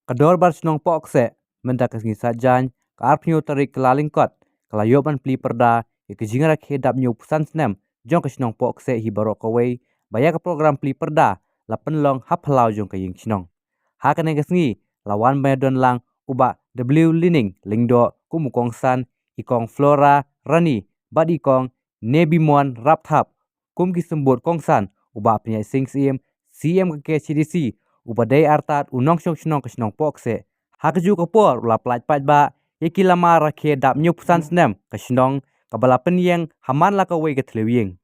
Kador bar sinong pok se, menda kesngi sajan, karpnyo tarik kelalingkot, kelayoban pli perda, ikejingra kedap nyu pusan senem, jong ke sinong pok se hi barok kawai, baya ke program pli perda, la penlong haphalau jong ke ying sinong. Hakane kesngi, lawan bayadon lang, uba W lining, lingdo, kumukong san, ikong flora, rani, bad ikong, nebimon, rapthap, kum kisembut kong san, uba penyai sing sim, CM ke CDC, upadai artat unong syong sinong ke sinong pok se. Hakaju kapor ula plaj paj ba yeki lama rakhe dap nyu pusan senem ke sinong kabala penyeng haman la kawai ke tlewing.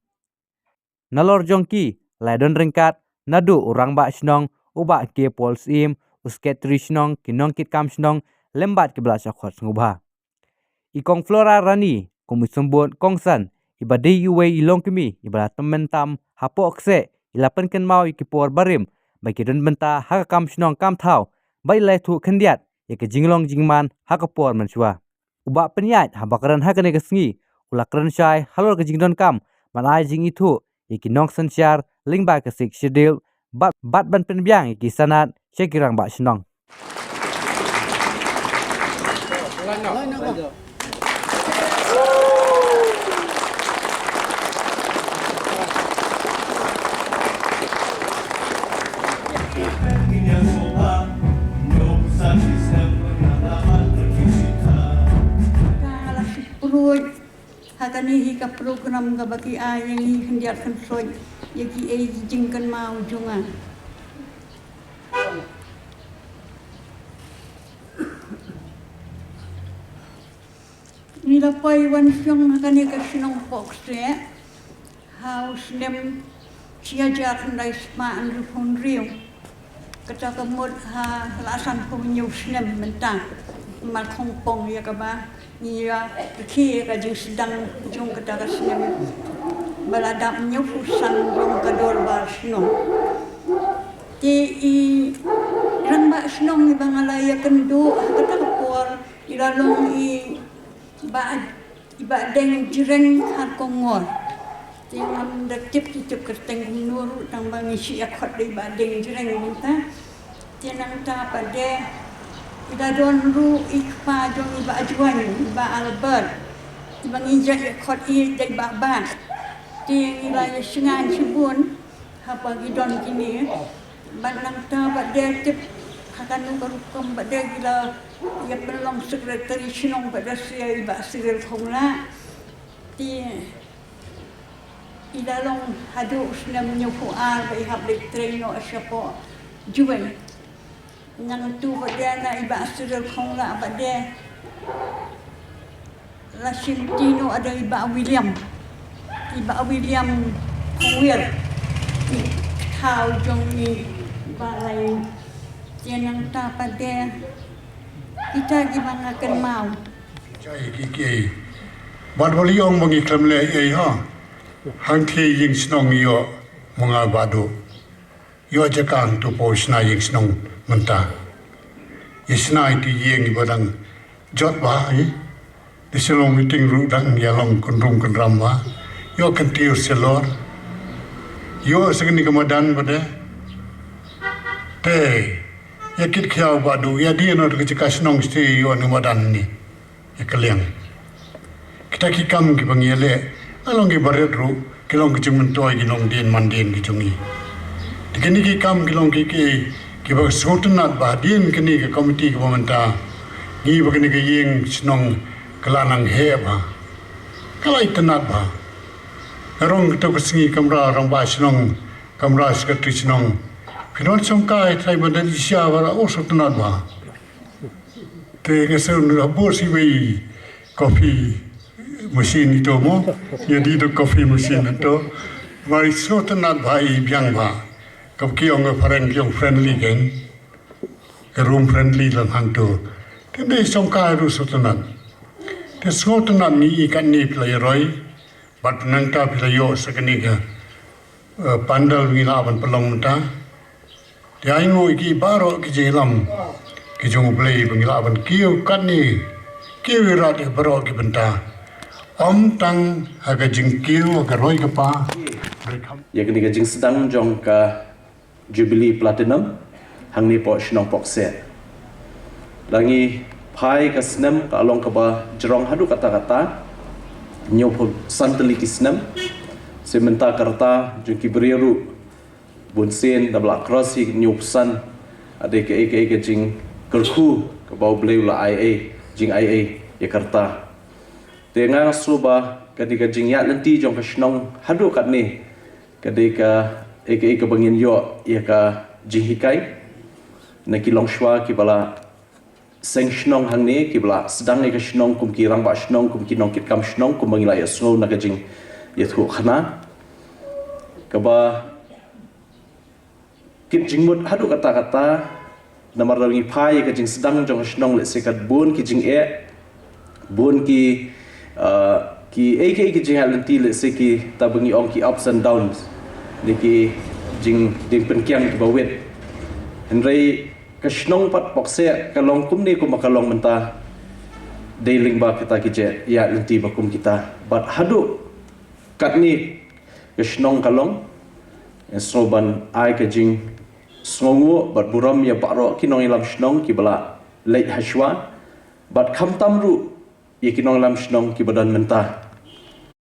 Nalor jongki ladon ringkat nadu urang ba sinong uba ke pol sim usket tri sinong kinong kit kam sinong lembat ke bela syakot ngubha. Ikong flora rani kumisembut kongsan ibadai yuwe ilong kimi ibala temen tam hapok se ilapen ken mau ikipor barim bagi don benta hakam sinong kam thau bai lai thu khendiat yeke jinglong jingman hakapor mensua uba penyat habakaran hakane kesngi ulakran syai halor ke jingdon kam manai jing itu yeke nong sensyar lingba kesik shedil bat ban penbyang yeke sanat syekirang ba sinong. Hakani hika program ga baki ayang hi hendiat kan soy yaki ai jingkan mau junga ni la pai wan syong hakani ka sinong pokse house nem siajar ndai sma an rufon rio kata kamut ha lasan punya snem mentang mal kongpong ya ka ba ia ki ka jing sedang jong kata ka snem baladap nyufusan jong kador bar sno ti i rang ba snong ni bangalaya kendo kata kapor ilalong i ba deng jireng har kongor ti ngam da tip kerteng nur tang bangi si akot di ba deng jireng minta ti nang ta pade ida don ru ikpa jong iba ajuan iba albert iba nginjak ikot i dai ba ba ti nilai sengan subun hapa gidon kini ban nang ta pade tip hakan ko pade gila ya pelong sekretari sinong pada sia iba sirel khongla ti ida long hadu senam nyofu ar bai hab de treno asyapo juwen nang tu pada na iba sirel khongla pada la sintino ada iba William Kuwir thao jong ni balai jenang ta pada kita gimana kan mau cai kiki bad waliong mangi klamle ai ha hang the ying snong yo manga badu yo jakang tu po sna ying snong menta isna ti ying badang jot ba ai diselong meeting ru dang yalong kunrum kunram wa yo kan tiu selor yo segni kamadan bade te yakit khiao badu ya dia no ke cikas nong sti yo ni madan ni ekaliang kita ki kam ki bangiele along ki baret ru kilong ki jung toy ki long din mandin ki jungi dikini ki kam kilong ki ba sotenat ba din kini ke komiti ki pementa ni begini ki ying snong kelanang he ba kalai tenat ba rong to kesingi kamra rong ba snong kamra sekretari snong Pinon songkai thai badan isya wala osok tenat ba. Te ngesun rabo si wei kopi mesin itu mo. Jadi tu kopi mesin itu. Mari so tenat ba i biang ba. Kau kiong friend kiong friendly kan. Room friendly lang hantu. Kene songkai ru so tenat. Te so tenat ni ikan ni play roy. Bat nangka playo sekeni ka. Pandal ngilawan pelong menta. Dia ingo iki baro ki jelam ki jong play pengilaban kiu kan ni kiu rat baro ki benta om tang aga jing kiu aga roi ka pa ya kini jing sedang jong ka jubilee platinum hang ni po shnong pok se Langi pai ka snem ka along ka ba jerong hadu kata-kata nyopo santali ki snem sementa karta jungki beriru bunsen da blak krosi nyopsan ade ke jing kerku ka bau bleu la IA jing IA ya karta tenga suba kadika jing ya lenti jong ka shnong hadu kat ni kadika ke bangin yo ya ka jing hikai na kilong shwa ki bala seng shnong hang ni ki bala sedang ke shnong kum ki rang ba shnong kum ki nong kit kam shnong kum bangila ya snow na ka jing ya thu khana ka ba kit jing mut hadu kata-kata namar rangi pai ka jing sedang jong shnong le sekat bun ki jing bun ki jing halenti le se ki tabangi ong ki ups and downs ni ki jing ding penkiang ki bawet henrei ka shnong pat pokse ka long kum ni kum ka long menta deiling ba kita ki je ya lenti ba kum kita but hadu kat ni ka shnong ka long soban ai ka jing sngongu bat buram ya baro kinong ilam shnong ki bala late hashwa bat kham tamru ye kinong lam shnong ki badan menta